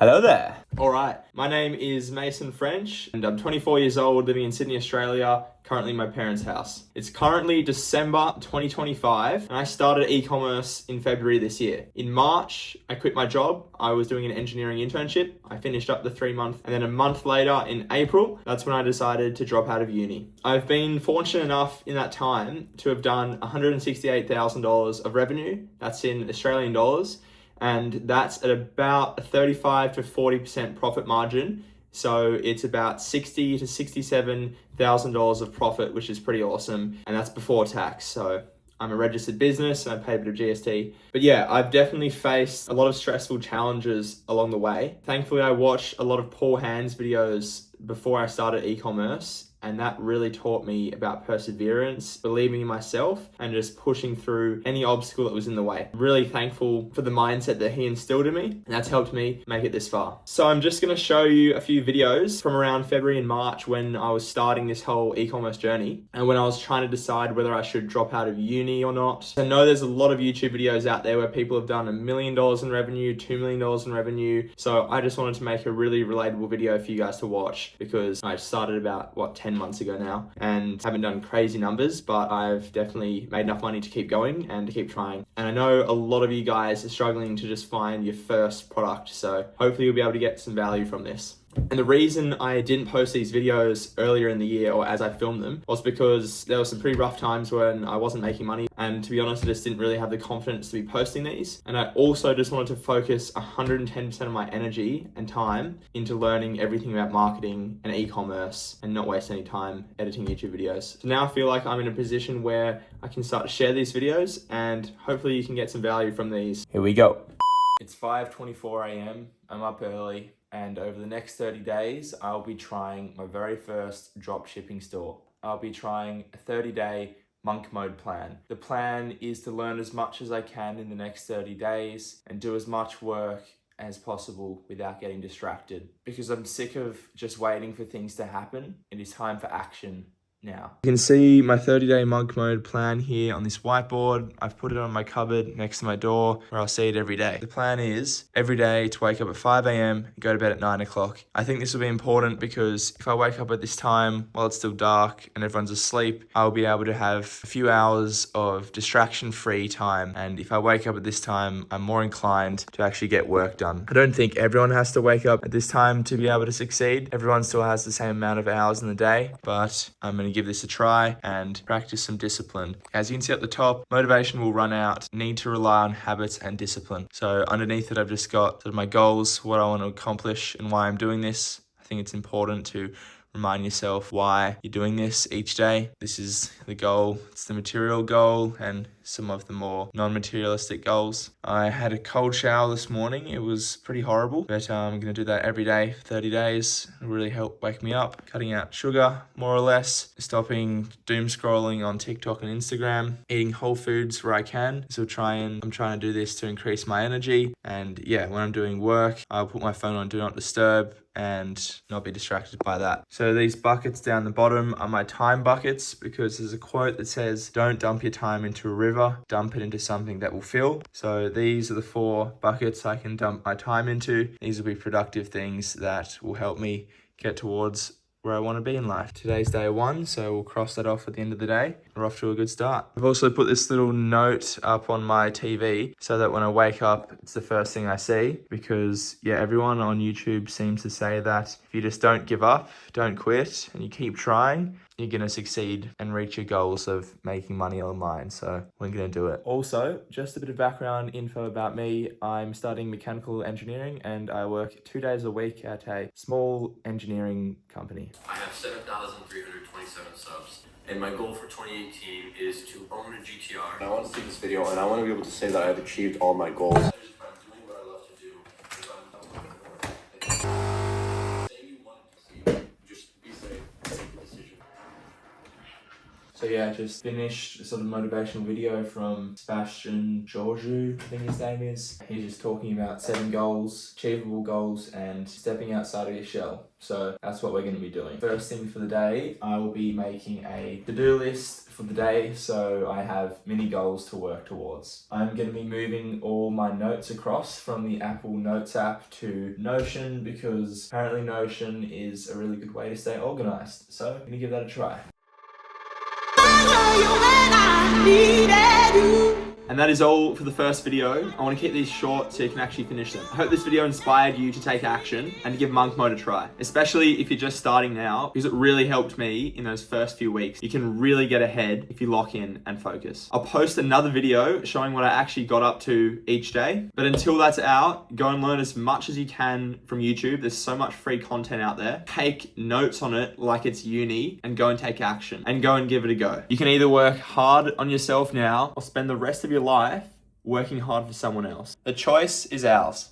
Hello there. All right, my name is Mason French and I'm 24 years old, living in Sydney, Australia, currently in my parents' house. It's currently December 2025 and I started e-commerce in February this year. In March, I quit my job. I was doing an engineering internship. I finished up the 3-month and then a month later in April, that's when I decided to drop out of uni. I've been fortunate enough in that time to have done $168,000 of revenue. That's in Australian dollars. And that's at about a 35 to 40% profit margin. So it's about $60,000 to $67,000 of profit, which is pretty awesome. And that's before tax. So I'm a registered business and I pay a bit of GST. But yeah, I've definitely faced a lot of stressful challenges along the way. Thankfully, I watched a lot of Paul Hand's videos before I started e-commerce. And that really taught me about perseverance, believing in myself, and just pushing through any obstacle that was in the way. I'm really thankful for the mindset that he instilled in me, and that's helped me make it this far. So I'm just gonna show you a few videos from around February and March when I was starting this whole e-commerce journey, and when I was trying to decide whether I should drop out of uni or not. I know there's a lot of YouTube videos out there where people have done $1 million in revenue, $2 million in revenue. So I just wanted to make a really relatable video for you guys to watch, because I started about, 10 months ago now and haven't done crazy numbers, but I've definitely made enough money to keep going and to keep trying. And I know a lot of you guys are struggling to just find your first product, so hopefully you'll be able to get some value from this. And the reason I didn't post these videos earlier in the year, or as I filmed them, was because there were some pretty rough times when I wasn't making money. And to be honest, I just didn't really have the confidence to be posting these. And I also just wanted to focus 110% of my energy and time into learning everything about marketing and e-commerce and not waste any time editing YouTube videos. So now I feel like I'm in a position where I can start to share these videos and hopefully you can get some value from these. Here we go. It's 5:24 a.m. I'm up early. And over the next 30 days, I'll be trying my very first drop shipping store. I'll be trying a 30-day monk mode plan. The plan is to learn as much as I can in the next 30 days and do as much work as possible without getting distracted. Because I'm sick of just waiting for things to happen. It is time for action now. You can see my 30-day monk mode plan here on this whiteboard. I've put it on my cupboard next to my door where I'll see it every day. The plan is every day to wake up at 5 a.m. and go to bed at 9 o'clock. I think this will be important because if I wake up at this time while it's still dark and everyone's asleep, I'll be able to have a few hours of distraction-free time. And if I wake up at this time, I'm more inclined to actually get work done. I don't think everyone has to wake up at this time to be able to succeed. Everyone still has the same amount of hours in the day, but I'm going to give this a try and practice some discipline. As you can see at the top, motivation will run out. Need to rely on habits and discipline. So underneath it, I've just got sort of my goals, what I want to accomplish and why I'm doing this. I think it's important to remind yourself why you're doing this each day. This is the goal. It's the material goal and some of the more non-materialistic goals. I had a cold shower this morning. It was pretty horrible, but I'm going to do that every day for 30 days. It'll really help wake me up. Cutting out sugar, more or less. Stopping doom scrolling on TikTok and Instagram. Eating whole foods where I can. So I'm trying to do this to increase my energy. And yeah, when I'm doing work, I'll put my phone on Do Not Disturb and not be distracted by that. So these buckets down the bottom are my time buckets, because there's a quote that says, don't dump your time into a river, dump it into something that will fill. So these are the 4 buckets I can dump my time into. These will be productive things that will help me get towards where I want to be in life. Today's day 1, so we'll cross that off at the end of the day. We're off to a good start. I've also put this little note up on my TV so that when I wake up, it's the first thing I see, because yeah, everyone on YouTube seems to say that if you just don't give up, don't quit, and you keep trying, you're going to succeed and reach your goals of making money online. So we're going to do it. Also, just a bit of background info about me. I'm studying mechanical engineering and I work 2 days a week at a small engineering company. I have 7,327 subs. And my goal for 2018 is to own a GTR. I want to see this video and I want to be able to say that I've achieved all my goals. I'm doing what I love to do. Say you want to succeed, just be safe, make a decision. So yeah, just finished a sort of motivational video from Sebastian Georgiou, I think his name is. He's just talking about setting goals, achievable goals, and stepping outside of your shell. So that's what we're going to be doing. First thing for the day, I will be making a to-do list for the day, so I have mini goals to work towards. I'm going to be moving all my notes across from the Apple Notes app to Notion, because apparently Notion is a really good way to stay organized. So I'm going to give that a try. And that is all for the first video. I want to keep these short so you can actually finish them. I hope this video inspired you to take action and to give monk mode a try, especially if you're just starting now, because it really helped me in those first few weeks. You can really get ahead if you lock in and focus. I'll post another video showing what I actually got up to each day. But until that's out, go and learn as much as you can from YouTube. There's so much free content out there. Take notes on it like it's uni and go and take action and go and give it a go. You can either work hard on yourself now or spend the rest of your life working hard for someone else. The choice is ours.